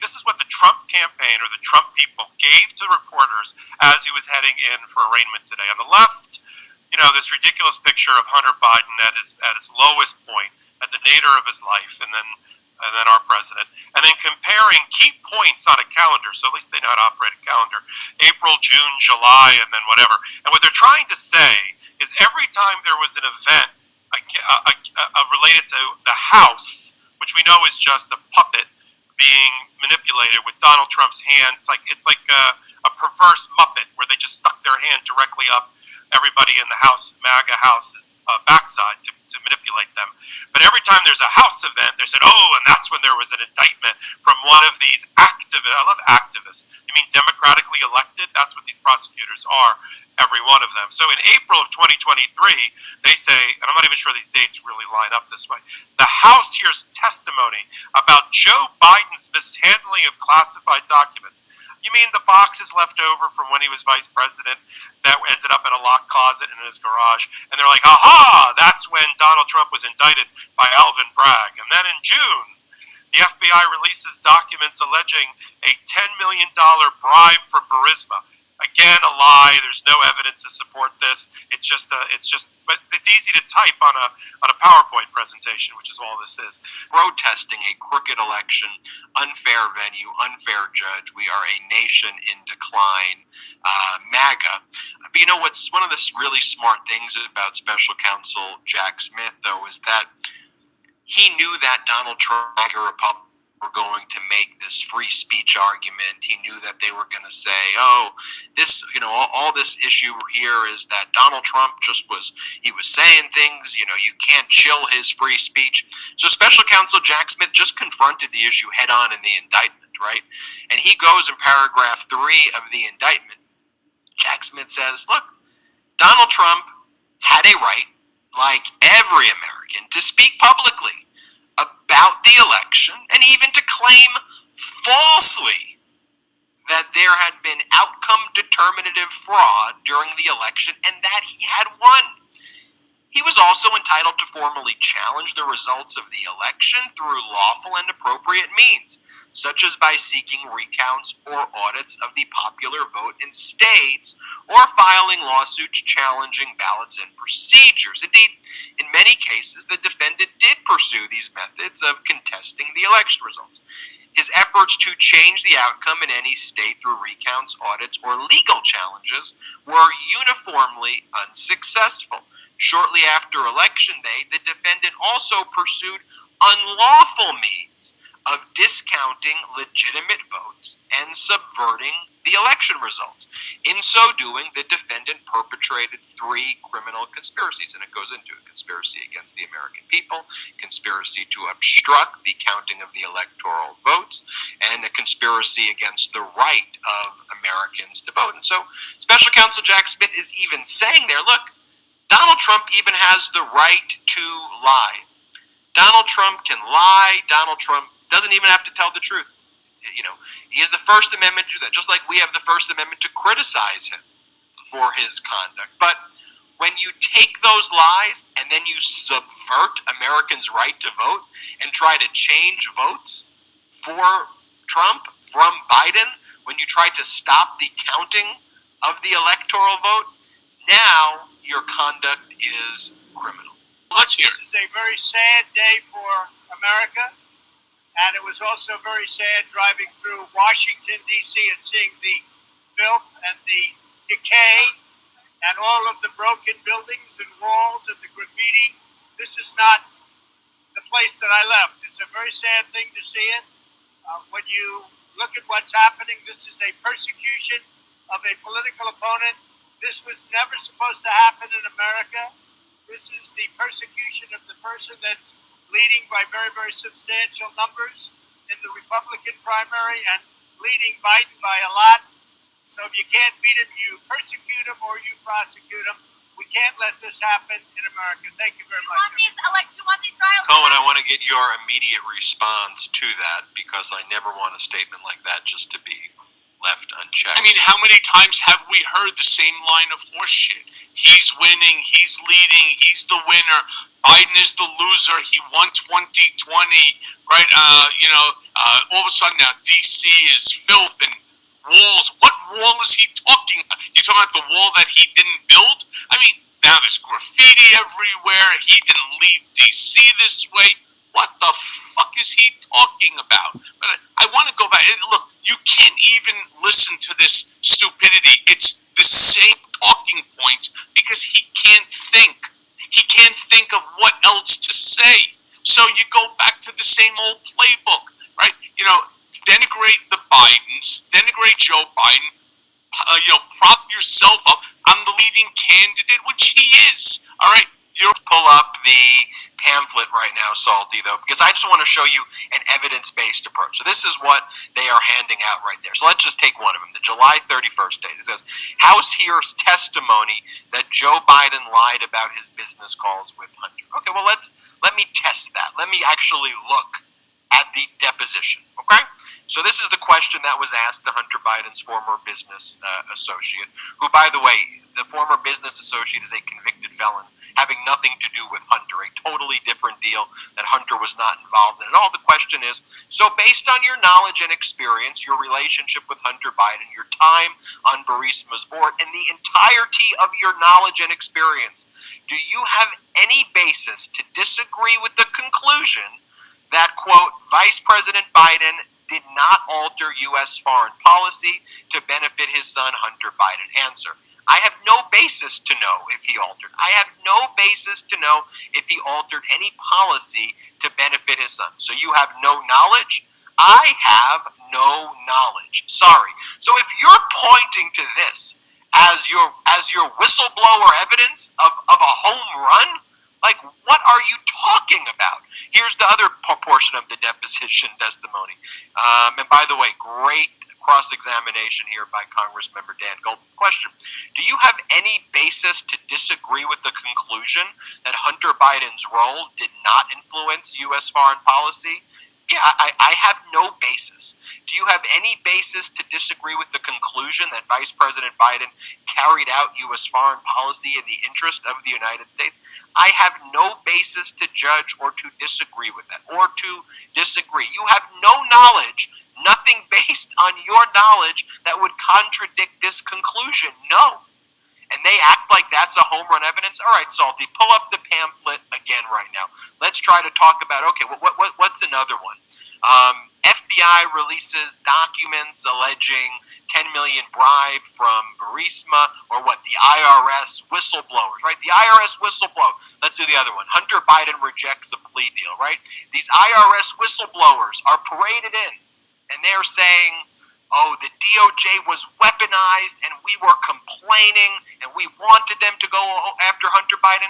this is what the Trump campaign or the Trump people gave to reporters as he was heading in for arraignment today. On the left, this ridiculous picture of Hunter Biden at his lowest point, at the nadir of his life, and then our president, and then comparing key points on a calendar, so at least they know how to operate a calendar, April, June, July, and then whatever. And what they're trying to say is every time there was an event related to the House, which we know is just a puppet being manipulated with Donald Trump's hand, it's like a perverse Muppet where they just stuck their hand directly up everybody in the House, MAGA House's backside to manipulate them. But every time there's a House event, they said, and that's when there was an indictment from one of these activists. I love activists. You mean democratically elected? That's what these prosecutors are, every one of them. So in April of 2023, they say, and I'm not even sure these dates really line up this way, the House hears testimony about Joe Biden's mishandling of classified documents. You mean the boxes left over from when he was vice president that ended up in a locked closet in his garage? And they're like, aha, that's when Donald Trump was indicted by Alvin Bragg. And then in June, the FBI releases documents alleging a $10 million bribe for Burisma. Again, a lie. There's no evidence to support this. But it's easy to type on a PowerPoint presentation, which is all this is. Protesting a crooked election, unfair venue, unfair judge. We are a nation in decline. MAGA. But what's one of the really smart things about Special Counsel Jack Smith, though, is that he knew that Donald Trump, MAGA Republicans, were going to make this free speech argument. He knew that they were going to say, all this issue here is that Donald Trump he was saying things, you can't chill his free speech. So Special Counsel Jack Smith just confronted the issue head on in the indictment, right? And he goes in paragraph 3 of the indictment. Jack Smith says, look, Donald Trump had a right, like every American, to speak publicly about the election and even to claim falsely that there had been outcome determinative fraud during the election and that he had won. He was also entitled to formally challenge the results of the election through lawful and appropriate means, such as by seeking recounts or audits of the popular vote in states or filing lawsuits challenging ballots and procedures. Indeed, in many cases, the defendant did pursue these methods of contesting the election results. His efforts to change the outcome in any state through recounts, audits, or legal challenges were uniformly unsuccessful. Shortly after Election Day, the defendant also pursued unlawful means of discounting legitimate votes and subverting the election results. In so doing, the defendant perpetrated 3 criminal conspiracies, and it goes into a conspiracy against the American people, conspiracy to obstruct the counting of the electoral votes, and a conspiracy against the right of Americans to vote. And so Special Counsel Jack Smith is even saying there, look, Donald Trump even has the right to lie. Donald Trump can lie. Donald Trump doesn't even have to tell the truth. He has the First Amendment to do that, just like we have the First Amendment to criticize him for his conduct. But when you take those lies and then you subvert Americans' right to vote and try to change votes for Trump from Biden, when you try to stop the counting of the electoral vote, now your conduct is criminal. Let's hear it. This is a very sad day for America. And it was also very sad driving through Washington, D.C. and seeing the filth and the decay and all of the broken buildings and walls and the graffiti. This is not the place that I left. It's a very sad thing to see it. When you look at what's happening, this is a persecution of a political opponent. This was never supposed to happen in America. This is the persecution of the person that's leading by very, very substantial numbers in the Republican primary and leading Biden by a lot. So if you can't beat him, you persecute him or you prosecute him. We can't let this happen in America. Thank you very much. Cohen, I want to get your immediate response to that because I never want a statement like that just to be left unchecked. I mean, how many times have we heard the same line of horseshit? He's winning, he's leading, he's the winner. Biden is the loser. He won 2020, right? All of a sudden now D.C. is filth and walls. What wall is he talking about? You're talking about the wall that he didn't build? I mean, now there's graffiti everywhere. He didn't leave D.C. this way. What the fuck is he talking about? But I want to go back. Look, you can't even listen to this stupidity. It's the same talking points because he can't think. He can't think of what else to say. So you go back to the same old playbook, right? Denigrate the Bidens, denigrate Joe Biden, prop yourself up. I'm the leading candidate, which he is. All right. Pull up the pamphlet right now, Salty, though, because I just want to show you an evidence-based approach. So this is what they are handing out right there. So let's just take one of them, the July 31st date. It says, House hears testimony that Joe Biden lied about his business calls with Hunter. Okay, well, let me test that. Let me actually look at the deposition, okay? So this is the question that was asked to Hunter Biden's former business associate, who, by the way, the former business associate is a convicted felon, having nothing to do with Hunter, a totally different deal that Hunter was not involved in at all. The question is, so based on your knowledge and experience, your relationship with Hunter Biden, your time on Burisma's board, and the entirety of your knowledge and experience, do you have any basis to disagree with the conclusion that, quote, Vice President Biden did not alter U.S. foreign policy to benefit his son, Hunter Biden? Answer: I have no basis to know if he altered. I have no basis to know if he altered any policy to benefit his son. So you have no knowledge? I have no knowledge. Sorry. So if you're pointing to this as your whistleblower evidence of a home run, like, what are you talking about? Here's the other portion of the deposition testimony. And by the way, great cross-examination here by Congressmember Dan Goldman. Question: do you have any basis to disagree with the conclusion that Hunter Biden's role did not influence U.S. foreign policy? Yeah, I have no basis. Do you have any basis to disagree with the conclusion that Vice President Biden carried out U.S. foreign policy in the interest of the United States? I have no basis to judge or to disagree with that, or to disagree. You have no knowledge, nothing based on your knowledge that would contradict this conclusion. No. And they act like that's a home run evidence. All right, Salty, pull up the pamphlet again right now. Let's try to talk about, okay, what's another one? FBI releases documents alleging 10 million bribe from Burisma, or what, the IRS whistleblowers, right? The IRS whistleblower. Let's do the other one. Hunter Biden rejects a plea deal, right? These IRS whistleblowers are paraded in, and they're saying, oh, the DOJ was weaponized and we were complaining and we wanted them to go after Hunter Biden.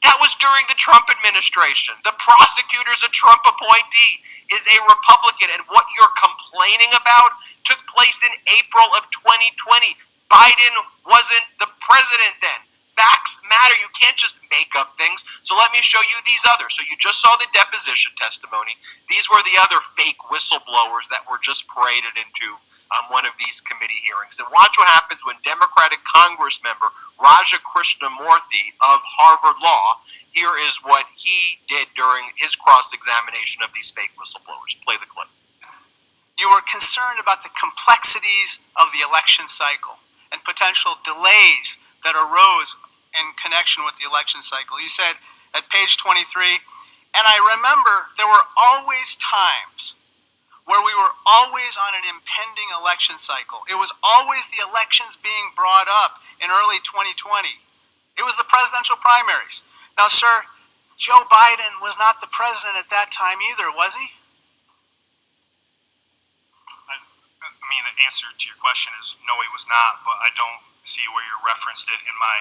That was during the Trump administration. The prosecutor's a Trump appointee, is a Republican, and what you're complaining about took place in April of 2020. Biden wasn't the president then. Facts matter. You can't just make up things. So let me show you these others. So you just saw the deposition testimony. These were the other fake whistleblowers that were just paraded into one of these committee hearings. And watch what happens when Democratic Congress member Raja Krishnamurthy of Harvard Law, here is what he did during his cross-examination of these fake whistleblowers. Play the clip. You were concerned about the complexities of the election cycle and potential delays that arose in connection with the election cycle. You said at page 23, and I remember there were always times where we were always on an impending election cycle. It was always the elections being brought up in early 2020. It was the presidential primaries. Now, sir, Joe Biden was not the president at that time either, was he? I mean, the answer to your question is no, he was not, but I don't see where you referenced it in my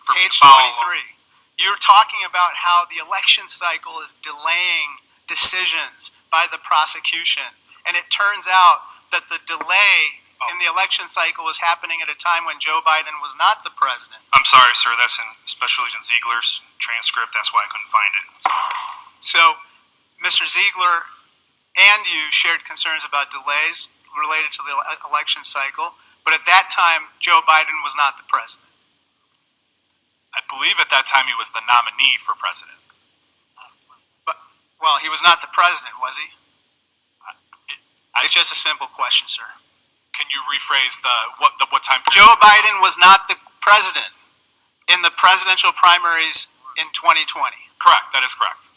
for page 23. You're talking about how the election cycle is delaying decisions by the prosecution, and it turns out that the delay in the election cycle was happening at a time when Joe Biden was not the president. I'm sorry, sir. That's in Special Agent Ziegler's transcript. That's why I couldn't find it. So, Mr. Ziegler and you shared concerns about delays. related to the election cycle. But at that time, Joe Biden was not the president. I believe at that time he was the nominee for president. Well, he was not the president, was he? It's just a simple question, sir. Can you rephrase what time? Joe Biden was not the president in the presidential primaries in 2020. Correct. That is correct.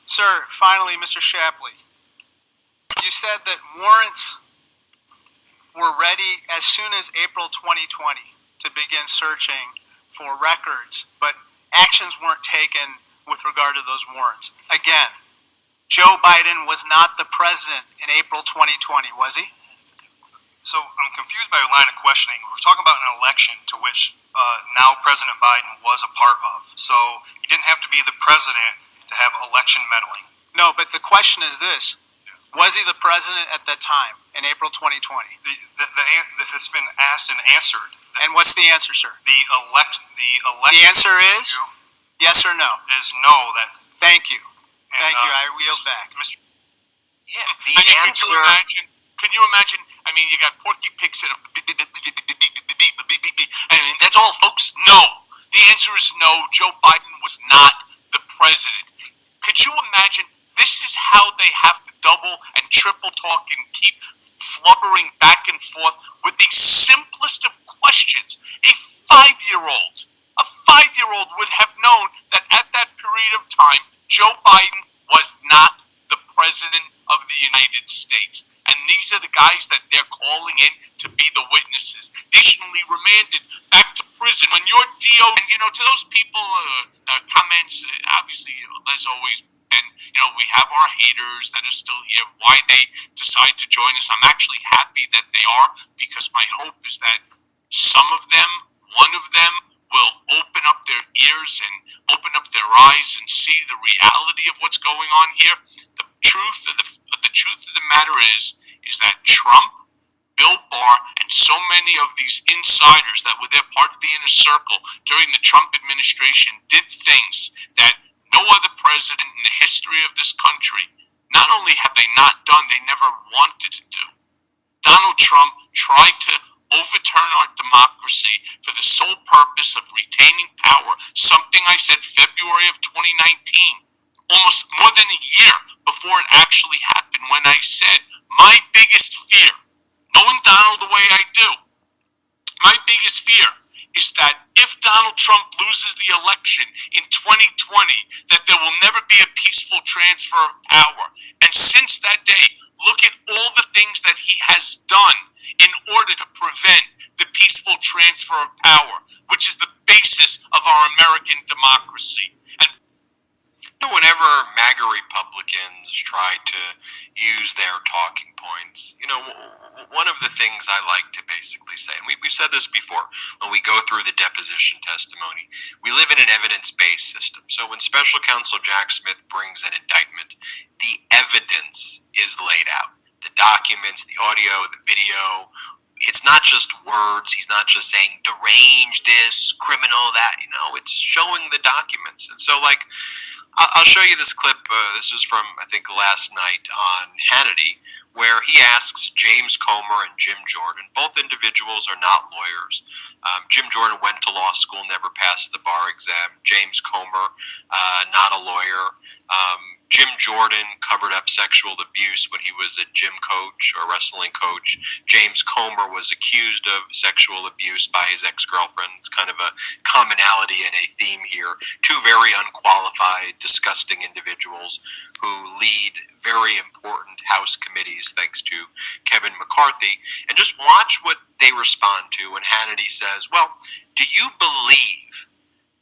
Sir, finally, Mr. Shapley, you said that warrants were ready as soon as April 2020 to begin searching for records, but actions weren't taken with regard to those warrants. Again, Joe Biden was not the president in April 2020, was he? So I'm confused by your line of questioning. We're talking about an election to which now President Biden was a part of. So he didn't have to be the president to have election meddling. No, but the question is this. Was he the president at that time in April 2020? It's been asked and answered. And what's the answer, sir? The The answer is yes or no? Is no. Thank you. Thank you. I yield back. Mr. Yeah, I mean, can you imagine? I mean, you got Porky Pig said, and that's all, folks. No. The answer is no. Joe Biden was not the president. Could you imagine? This is how they have to double and triple talk and keep flubbering back and forth with the simplest of questions. A 5-year-old would have known that at that period of time, Joe Biden was not the president of the United States. And these are the guys that they're calling in to be the witnesses. Additionally remanded back to prison. When your DO, and to those people, comments, obviously, as always, and we have our haters that are still here. Why they decide to join us, I'm actually happy that they are, because my hope is that some of them, one of them, will open up their ears and open up their eyes and see the reality of what's going on here. The truth of the matter is that Trump, Bill Barr, and so many of these insiders that were there, part of the inner circle during the Trump administration, did things that no other president in the history of this country, not only have they not done, they never wanted to do. Donald Trump tried to overturn our democracy for the sole purpose of retaining power, something I said February of 2019, almost more than a year before it actually happened, when I said, my biggest fear, knowing Donald the way I do, my biggest fear is that if Donald Trump loses the election in 2020, that there will never be a peaceful transfer of power. And since that day, look at all the things that he has done in order to prevent the peaceful transfer of power, which is the basis of our American democracy. And whenever MAGA Republicans try to use their talking points, one of the things I like to basically say, and we've said this before when we go through the deposition testimony, we live in an evidence-based system. So when Special Counsel Jack Smith brings an indictment, the evidence is laid out. The documents, the audio, the video. It's not just words. He's not just saying deranged this, criminal that. It's showing the documents. And so, I'll show you this clip. This was from, I think, last night on Hannity, where he asks James Comer and Jim Jordan. Both individuals are not lawyers. Jim Jordan went to law school, never passed the bar exam. James Comer, not a lawyer. Jim Jordan covered up sexual abuse when he was a gym coach or wrestling coach. James Comer was accused of sexual abuse by his ex-girlfriend. It's kind of a commonality and a theme here. Two very unqualified, disgusting individuals who lead very important House committees thanks to Kevin McCarthy. And just watch what they respond to when Hannity says, well, do you believe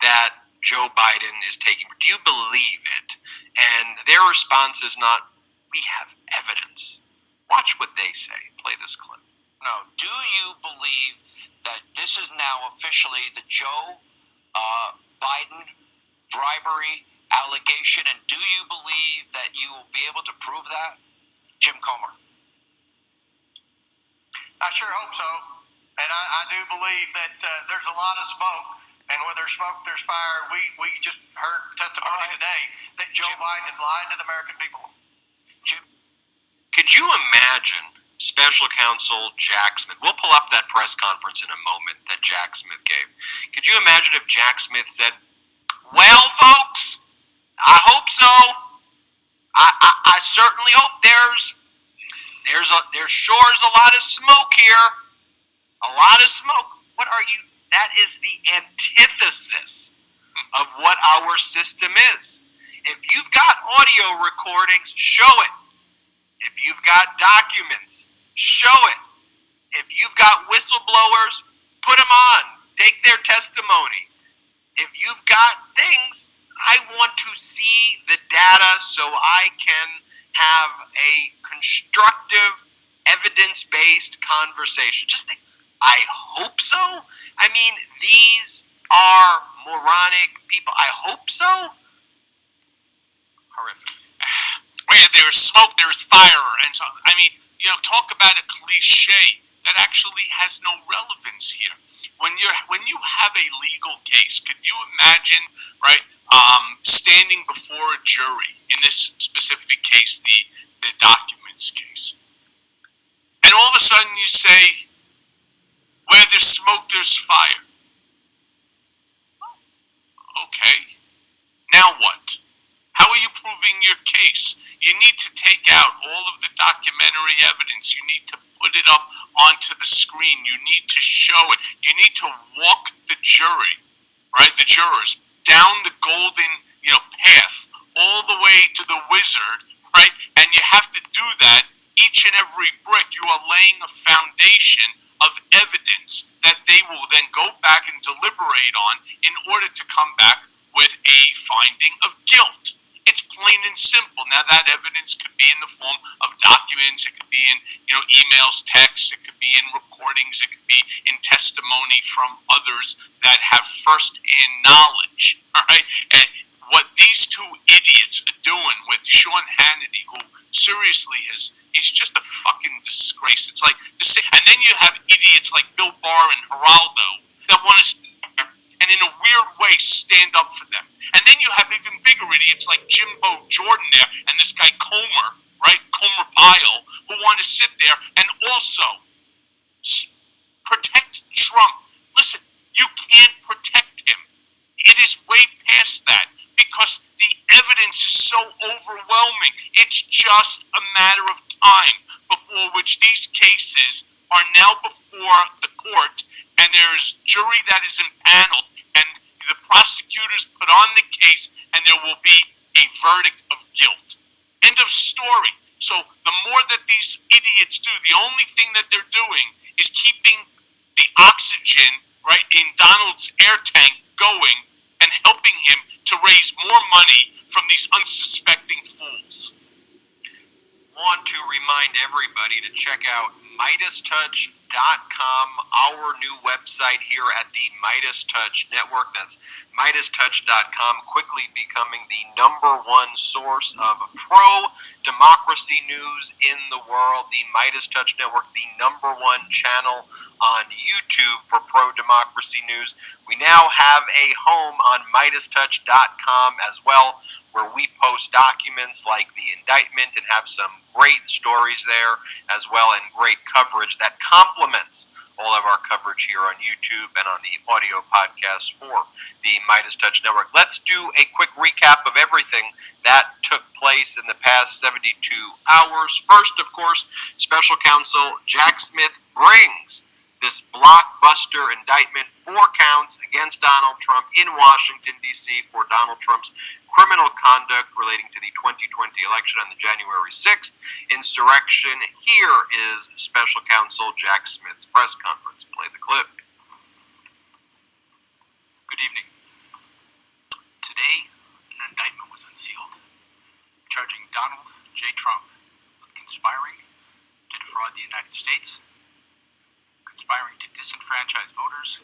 that Joe Biden is taking, do you believe it? And their response is not, we have evidence. Watch what they say. Play this clip. No. Do you believe that this is now officially the Joe Biden bribery allegation? And do you believe that you will be able to prove that? Jim Comer. I sure hope so. And I do believe that there's a lot of smoke. And where there's smoke, there's fire. We just heard testimony today that Joe Biden has lied to the American people. Could you imagine Special Counsel Jack Smith. We'll pull up that press conference in a moment that Jack Smith gave. Could you imagine if Jack Smith said, "Well, folks, I hope so. I certainly hope there sure is a lot of smoke here. A lot of smoke." What are you? That is the antithesis of what our system is. If you've got audio recordings, show it. If you've got documents, show it. If you've got whistleblowers, put them on. Take their testimony. If you've got things, I want to see the data so I can have a constructive, evidence-based conversation. Just think, I hope so. I mean, these are moronic people. I hope so. Horrific. Where there's smoke, there's fire, and so, I mean, talk about a cliche that actually has no relevance here. When you have a legal case, could you imagine, right, standing before a jury in this specific case, the documents case, and all of a sudden you say, "Where there's smoke, there's fire." Okay, now what? How are you proving your case? You need to take out all of the documentary evidence. You need to put it up onto the screen. You need to show it. You need to walk the jury, right, the jurors, down the golden, path all the way to the wizard, right? And you have to do that each and every brick. You are laying a foundation of evidence that they will then go back and deliberate on in order to come back with a finding of guilt. It's plain and simple. Now, that evidence could be in the form of documents. It could be in, emails, texts. It could be in recordings. It could be in testimony from others that have first-hand knowledge. All right, and what these two idiots are doing with Sean Hannity, who seriously he's just a fucking disgrace. It's like the same. And then you have idiots like Bill Barr and Geraldo that want to and in a weird way stand up for them. And then you have even bigger idiots like Jimbo Jordan there and this guy Comer, right? Comer Pyle, who want to sit there and also protect Trump. Listen, you can't protect him. It is way past that because the evidence is so overwhelming. It's just a matter of time before which these cases are now before the court and there's jury that is impaneled and the prosecutors put on the case and there will be a verdict of guilt. End of story. So the more that these idiots do, the only thing that they're doing is keeping the oxygen, right, in Donald's air tank going and helping him to raise more money from these unsuspecting fools. Want to remind everybody to check out MidasTouch.com, our new website here at the Midas Touch Network. That's MidasTouch.com, quickly becoming the #1 source of pro-democracy news in the world. The Midas Touch Network, the #1 channel on YouTube for pro-democracy news. We now have a home on MidasTouch.com as well, where we post documents like the indictment and have some great stories there as well, and great coverage that complements all of our coverage here on YouTube and on the audio podcast for the Midas Touch Network. Let's do a quick recap of everything that took place in the past 72 hours. First, of course, Special Counsel Jack Smith brings this blockbuster indictment, 4 counts against Donald Trump in Washington, D.C. for Donald Trump's criminal conduct relating to the 2020 election on the January 6th insurrection. Here is Special Counsel Jack Smith's press conference. Play the clip. Good evening. Today, an indictment was unsealed, charging Donald J. Trump with conspiring to defraud the United States, conspiring to disenfranchise voters,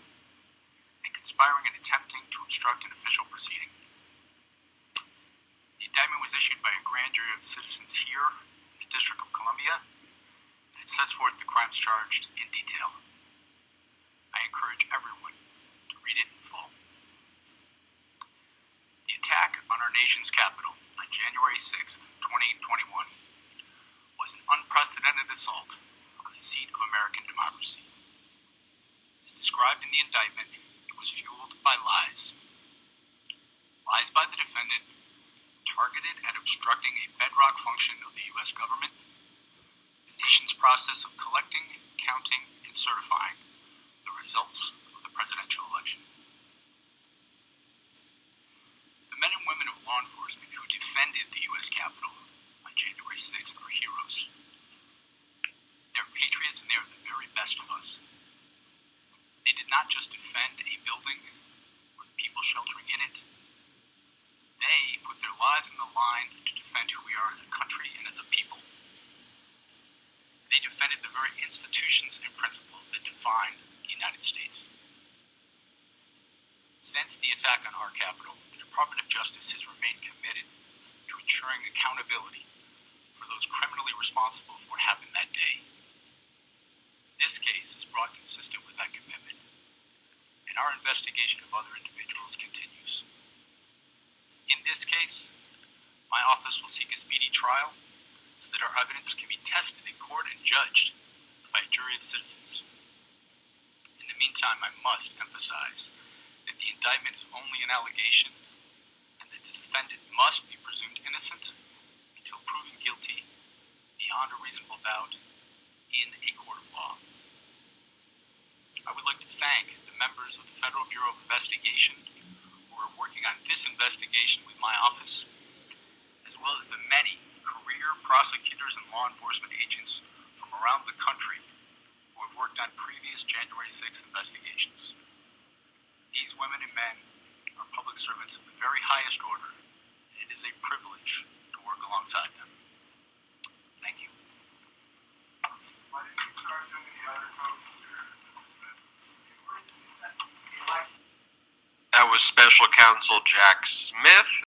and conspiring and attempting to obstruct an official proceeding. The indictment was issued by a grand jury of citizens here in the District of Columbia, and it sets forth the crimes charged in detail. I encourage everyone to read it in full. The attack on our nation's capital on January 6th, 2021 was an unprecedented assault on seat of American democracy. As described in the indictment, it was fueled by lies. Lies by the defendant targeted at obstructing a bedrock function of the U.S. government, the nation's process of collecting, counting, and certifying the results of the presidential election. The men and women of law enforcement who defended the U.S. Capitol on January 6th are heroes. They're patriots and they are the very best of us. They did not just defend a building or the people sheltering in it. They put their lives on the line to defend who we are as a country and as a people. They defended the very institutions and principles that define the United States. Since the attack on our Capitol, the Department of Justice has remained committed to ensuring accountability for those criminally responsible for what happened that day. This case is brought consistent with that commitment, and our investigation of other individuals continues. In this case, my office will seek a speedy trial so that our evidence can be tested in court and judged by a jury of citizens. In the meantime, I must emphasize that the indictment is only an allegation and that the defendant must be presumed innocent until proven guilty beyond a reasonable doubt in a court of law. I would like to thank the members of the Federal Bureau of Investigation who are working on this investigation with my office, as well as the many career prosecutors and law enforcement agents from around the country who have worked on previous January 6th investigations. These women and men are public servants of the very highest order, and it is a privilege to work alongside them. Thank you. Why did you charge them any other folks? That was Special Counsel Jack Smith.